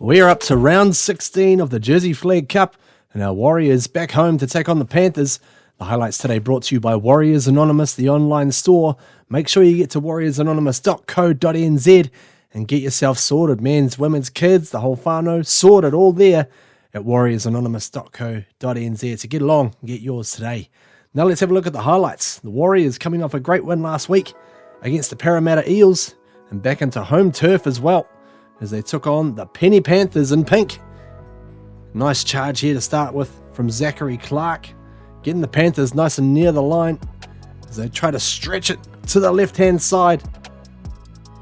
We're up to round 16 of the Jersey Flag Cup, and our Warriors back home to take on the Panthers. The highlights today brought to you by Warriors Anonymous, the online store. Make sure you get to warriorsanonymous.co.nz and get yourself sorted. Men's, women's, kids, the whole whānau, sorted all there at warriorsanonymous.co.nz. So get along and get yours today. Now let's have a look at the highlights. The Warriors coming off a great win last week against the Parramatta Eels and back into home turf as well as they took on the Penny Panthers in pink. Nice charge here to start with from Zachary Clark, getting the Panthers nice and near the line as they try to stretch it to the left-hand side.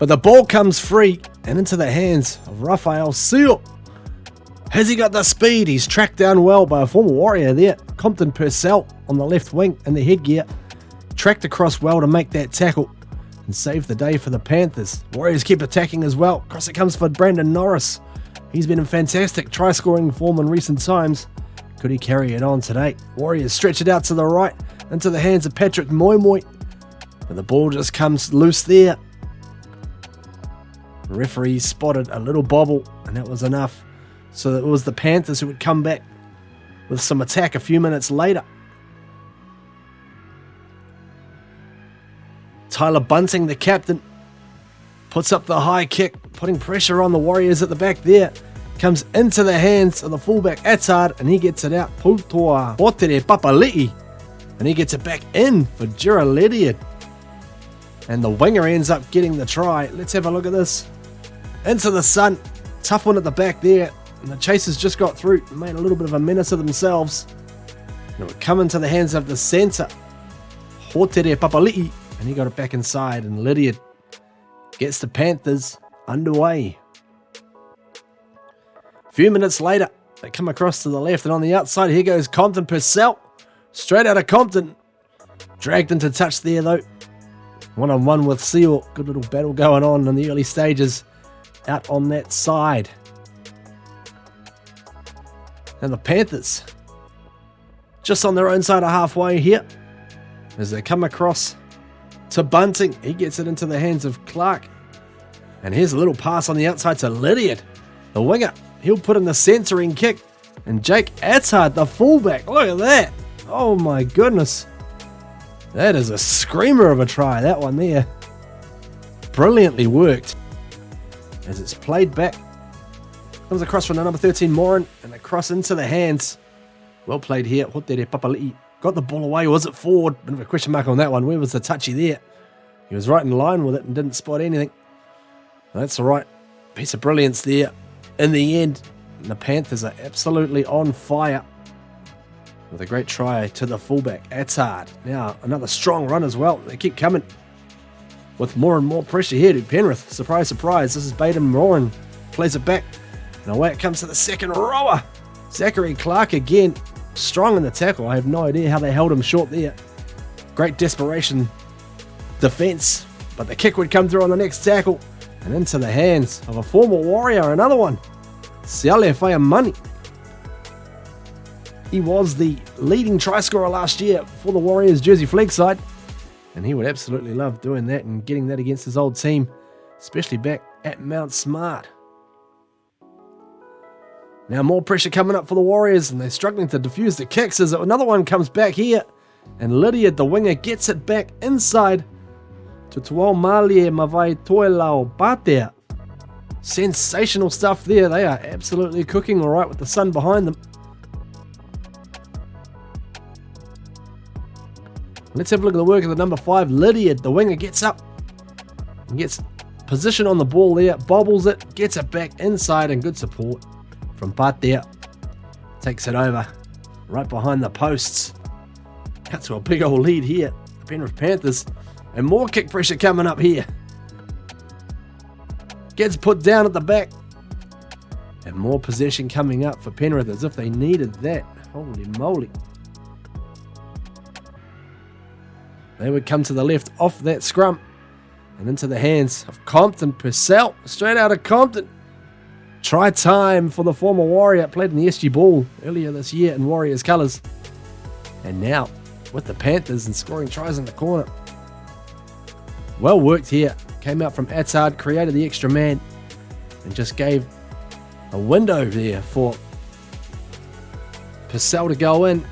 But the ball comes free and into the hands of Raphael Seal. Has he got the speed? He's tracked down well by a former Warrior there. Compton Purcell on the left wing in the headgear. Tracked across well to make that tackle and save the day for the Panthers. Warriors keep attacking as well. Across it comes for Brandon Norris. He's been in fantastic try-scoring form in recent times. Could he carry it on today? Warriors stretch it out to the right into the hands of Patrick Moimoy. But the ball just comes loose there. The referee spotted a little bobble and that was enough. So it was the Panthers who would come back with some attack a few minutes later. Tyler Bunting, the captain, puts up the high kick, putting pressure on the Warriors at the back there. Comes into the hands of the fullback Atard, and he gets it out. Putoa Potere Papali'i, and he gets it back in for Gerald Lydiard. And the winger ends up getting the try. Let's have a look at this. Into the sun. Tough one at the back there. And the Chasers just got through and made a little bit of a menace of themselves. And it would come into the hands of the centre, Potere Papali'i. And he got it back inside, and Lydiard gets the Panthers underway. A few minutes later, they come across to the left, and on the outside, here goes Compton Purcell. Straight out of Compton. Dragged into touch there, though. One-on-one with Seal. Good little battle going on in the early stages out on that side. And the Panthers just on their own side of halfway here as they come across to Bunting. He gets it into the hands of Clark. And here's a little pass on the outside to Lydiard, the winger. He'll put in the centering kick. And Jake Attard, the fullback. Look at that. Oh my goodness. That is a screamer of a try, that one there. Brilliantly worked. As it's played back. Comes across from the number 13 Moran. And across into the hands. Well played here. Hotere Papali'i. Got the ball away, was it forward? Bit of a question mark on that one. Where was the touchy there? He was right in line with it and didn't spot anything. That's all right. Piece of brilliance there. In the end, the Panthers are absolutely on fire with a great try to the fullback, Attard. Now, another strong run as well. They keep coming with more and more pressure here to Penrith. Surprise, surprise. This is Baden Moran. Plays it back. And away it comes to the second rower. Zachary Clark again. Strong in the tackle. I have no idea how they held him short there. Great desperation defense, but the kick would come through on the next tackle and into the hands of a former Warrior, another one, Siale Faiamani. He was the leading try scorer last year for the Warriors Jersey Flag side, and he would absolutely love doing that and getting that against his old team, especially back at Mount Smart. Now more pressure coming up for the Warriors, and they're struggling to defuse the kicks as another one comes back here. And Lydiard, the winger, gets it back inside to Tuau Malie Mavai Toelao Patea. Sensational stuff there. They are absolutely cooking all right with the sun behind them. Let's have a look at the work of the number 5, Lydiard. The winger gets up and gets position on the ball there, bobbles it, gets it back inside, and good support from Patea. Takes it over right behind the posts. Cut to a big old lead here, the Penrith Panthers. And more kick pressure coming up here. Gets put down at the back. And more possession coming up for Penrith as if they needed that. Holy moly. They would come to the left off that scrum. And into the hands of Compton Purcell. Straight out of Compton. Try time for the former Warrior. Played in the SG Ball earlier this year in Warriors colours. And now with the Panthers and scoring tries in the corner. Well worked here. Came out from Attard, created the extra man, and just gave a window there for Purcell to go in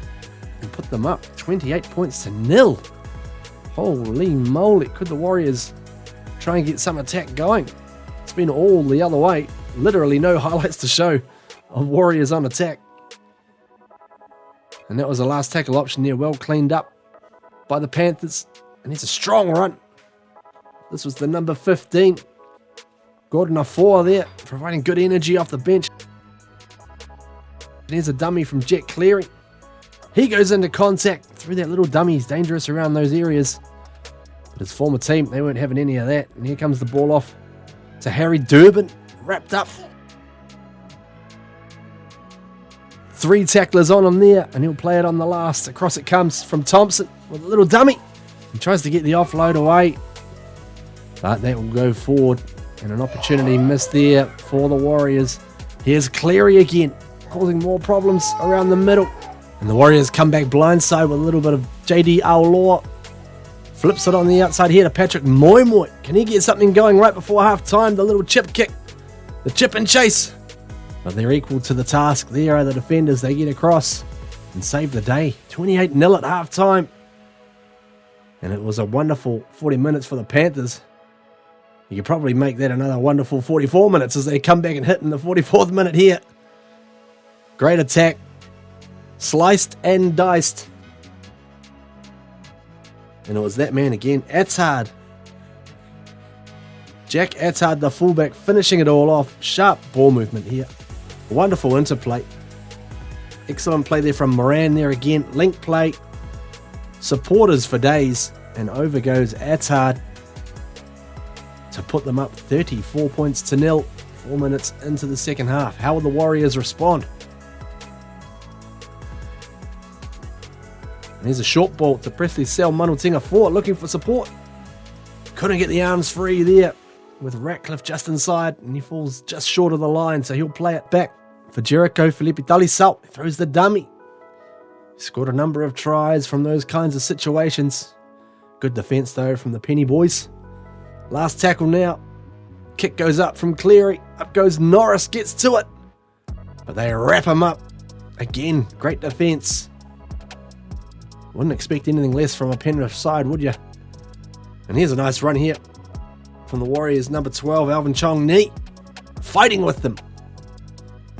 and put them up 28 points to nil. Holy moly, could the Warriors try and get some attack going? It's been all the other way. Literally no highlights to show of Warriors on attack. And that was the last tackle option there, well cleaned up by the Panthers. And it's a strong run. This was the number 15. Gordon Afoa there, providing good energy off the bench. There's a dummy from Jack Cleary. He goes into contact through that little dummy. He's dangerous around those areas. But his former team, they weren't having any of that. And here comes the ball off to Harry Durbin, wrapped up. 3 tacklers on him there, and he'll play it on the last. Across it comes from Thompson with a little dummy. He tries to get the offload away, but that will go forward. And an opportunity missed there for the Warriors. Here's Cleary again, causing more problems around the middle. And the Warriors come back blindside with a little bit of JD Aoloa. Flips it on the outside here to Patrick Moimoy. Can he get something going right before half time? The little chip kick, the chip and chase. But they're equal to the task. There are the defenders. They get across and save the day. 28-0 at half time. And it was a wonderful 40 minutes for the Panthers. You could probably make that another wonderful 44 minutes as they come back and hit in the 44th minute here. Great attack. Sliced and diced. And it was that man again, Attard. Jack Attard, the fullback, finishing it all off. Sharp ball movement here. Wonderful interplay. Excellent play there from Moran there again. Link play. Supporters for days. And over goes Attard to put them up 34 points to nil. 4 minutes into the second half. How will the Warriors respond? And here's a short ball to Presley Sell Manutinga 4, looking for support. Couldn't get the arms free there with Ratcliffe just inside, and he falls just short of the line, so he'll play it back for Jericho Felipe Talisau. Throws the dummy. He scored a number of tries from those kinds of situations. Good defence though from the Penny boys. Last tackle now. Kick goes up from Cleary. Up goes Norris, gets to it. But they wrap him up. Again, great defence. Wouldn't expect anything less from a Penrith side, would you? And here's a nice run here from the Warriors, number 12, Alvin Chong Ni. Fighting with them.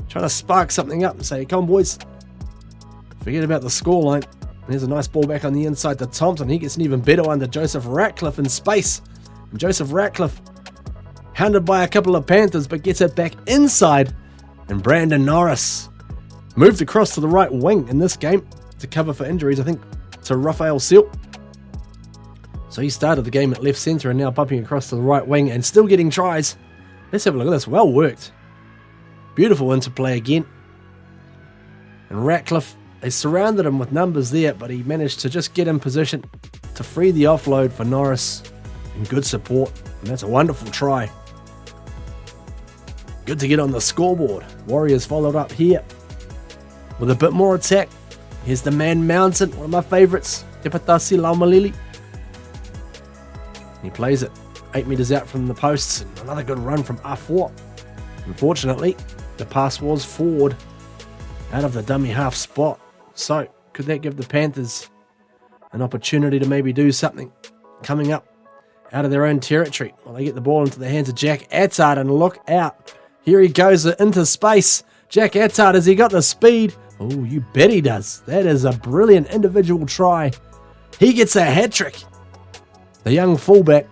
Trying to spark something up and say, come on boys. Forget about the scoreline. There's a nice ball back on the inside to Thompson. He gets an even better one to Joseph Ratcliffe in space. And Joseph Ratcliffe, hounded by a couple of Panthers, but gets it back inside. And Brandon Norris moved across to the right wing in this game to cover for injuries, I think, to Raphael Seal. So he started the game at left centre and now bumping across to the right wing and still getting tries. Let's have a look at this. Well worked. Beautiful interplay again. And Ratcliffe, they surrounded him with numbers there, but he managed to just get in position to free the offload for Norris. And good support. And that's a wonderful try. Good to get on the scoreboard. Warriors followed up here with a bit more attack. Here's the Man Mountain, one of my favourites, Tepatasi Laumalili. He plays it 8 metres out from the posts, and another good run from R4. Unfortunately, the pass was forward out of the dummy half spot. So, could that give the Panthers an opportunity to maybe do something coming up out of their own territory? Well, they get the ball into the hands of Jack Attard, and look out. Here he goes into space. Jack Attard, has he got the speed? Oh, you bet he does. That is a brilliant individual try. He gets a hat-trick. The young fullback.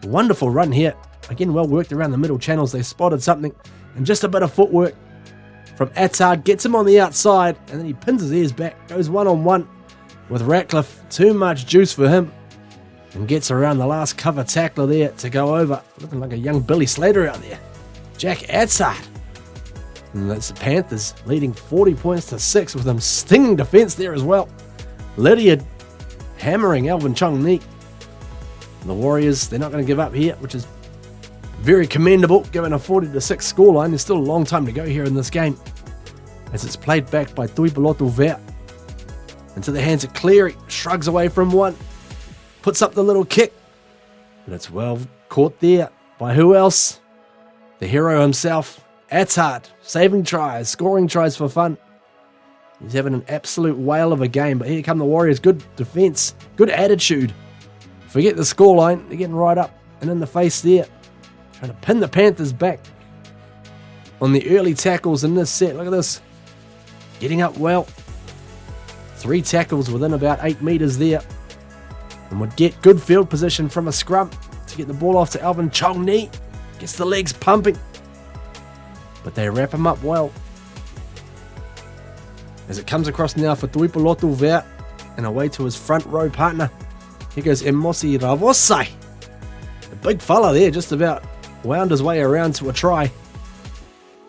Wonderful run here. Again, well worked around the middle channels. They spotted something. And just a bit of footwork from Attard. Gets him on the outside. And then he pins his ears back. Goes one-on-one with Ratcliffe. Too much juice for him. And gets around the last cover tackler there to go over. Looking like a young Billy Slater out there. Jack Attard. And that's the Panthers leading 40 points to 6 with them stinging defence there as well. Lydia hammering Alvin Chong Ni. The Warriors, they're not going to give up here, which is very commendable given a 40-6 scoreline. There's still a long time to go here in this game as it's played back by Tui Piloto Ver. Into the hands of Cleary. Shrugs away from one. Puts up the little kick. But it's well caught there by who else? The hero himself, Attard saving tries, scoring tries for fun. He's having an absolute whale of a game, but here come the Warriors. Good defense, good attitude. Forget the scoreline, they're getting right up and in the face there. Trying to pin the Panthers back on the early tackles in this set. Look at this. Getting up well. 3 tackles within about 8 meters there. And would get good field position from a scrum to get the ball off to Alvin Chong Ni. Gets the legs pumping. But they wrap him up well. As it comes across now for Tuipulotu Vea and away to his front row partner. Here goes Emosi Ravosai. The big fella there just about wound his way around to a try.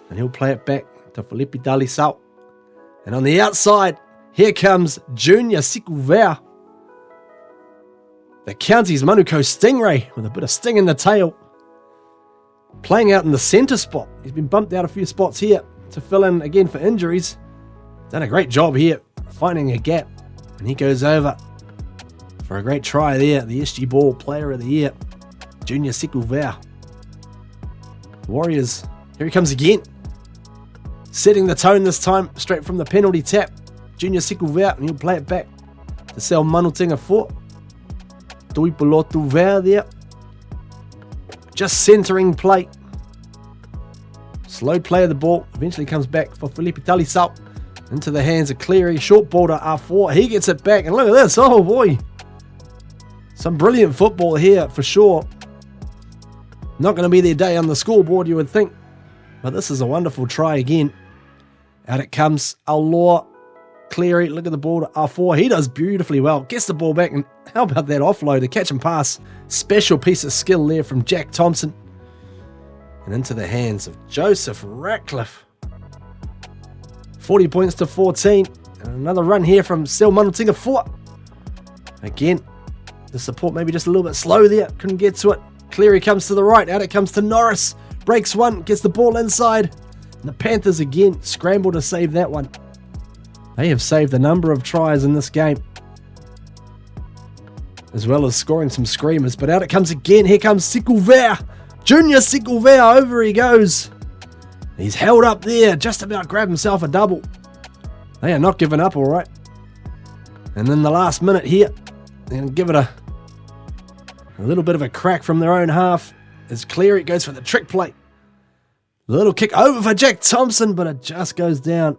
And he'll play it back to Felipe Dalisau. And on the outside, here comes Junior Sikuvea. The county's Manukau Stingray with a bit of sting in the tail. Playing out in the centre spot. He's been bumped out a few spots here to fill in again for injuries. Done a great job here, finding a gap. And he goes over for a great try there. The SG Ball Player of the Year, Junior Sikuvea. Warriors, here he comes again. Setting the tone this time, straight from the penalty tap. Junior Sikuvea, and he'll play it back to Sel Manutinga 4. Tuipulotu Vea there. Just centering play. Slow play of the ball. Eventually comes back for Felipe Talisau. Into the hands of Cleary. Short ball to R4. He gets it back. And look at this. Oh boy. Some brilliant football here for sure. Not going to be their day on the scoreboard, you would think. But this is a wonderful try again. Out it comes. Alor. Cleary. Look at the ball to R4. He does beautifully well. Gets the ball back. And how about that offload? The catch and pass. Special piece of skill there from Jack Thompson. And into the hands of Joseph Ratcliffe. 40 points to 14. And another run here from Sel Manutinga 4. Again, the support maybe just a little bit slow there. Couldn't get to it. Cleary comes to the right. Out it comes to Norris. Breaks one. Gets the ball inside. And the Panthers again scramble to save that one. They have saved a number of tries in this game, as well as scoring some screamers. But out it comes again. Here comes Sikuvea. Junior Sikuvea. Over he goes. He's held up there. Just about grabbed himself a double. They are not giving up, all right. And then the last minute here, they're going to give it a little bit of a crack from their own half. As Cleary goes for the trick play. Little kick over for Jack Thompson, but it just goes down.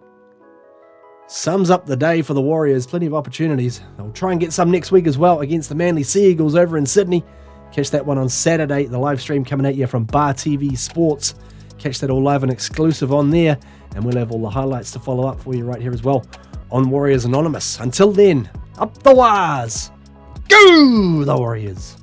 Sums up the day for the Warriors. Plenty of opportunities. They'll try and get some next week as well against the Manly Sea Eagles over in Sydney. Catch that one on Saturday. The live stream coming at you from Bar TV Sports. Catch that all live and exclusive on there. And we'll have all the highlights to follow up for you right here as well on Warriors Anonymous. Until then, up the wires. Go the Warriors!